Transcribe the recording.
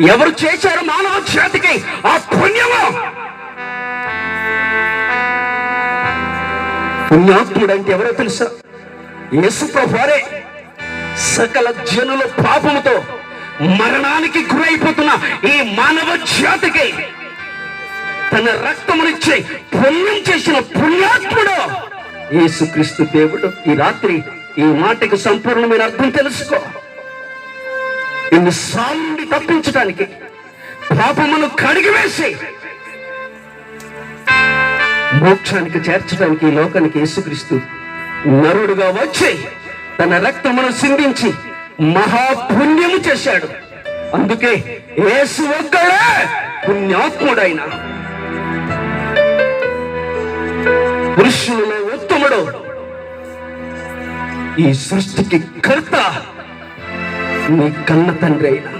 ఎవరు చేశారు మానవ జాతికి ఆ పుణ్యము? పుణ్యాత్ముడు అంటే ఎవరో తెలుసా? యేసు ప్రభువారే. సకల జనుల పాపముతో మరణానికి గురైపోతున్న ఈ మానవ జాతికి తన రక్తమునిచ్చే పుణ్యం చేసిన పుణ్యాత్ముడు యేసుక్రీస్తు దేవుడు. ఈ రాత్రి ఈ మాటకి సంపూర్ణమైన అర్థం తెలుసుకో. ఇన్నిసార్లు నుండి తప్పించడానికి, పాపమును కడిగివేసి మోక్షానికి చేర్చడానికి ఈ లోకానికి యేసుక్రీస్తు నరుడుగా వచ్చి తన రక్తమును సిందించి మహాపుణ్యము చేశాడు. అందుకే యేసు ఒక్కడే పుణ్యాత్ముడైన, పురుషులలో ఉత్తముడు, ఈ సృష్టికి కర్త, నీ కన్న తండ్రి అయిన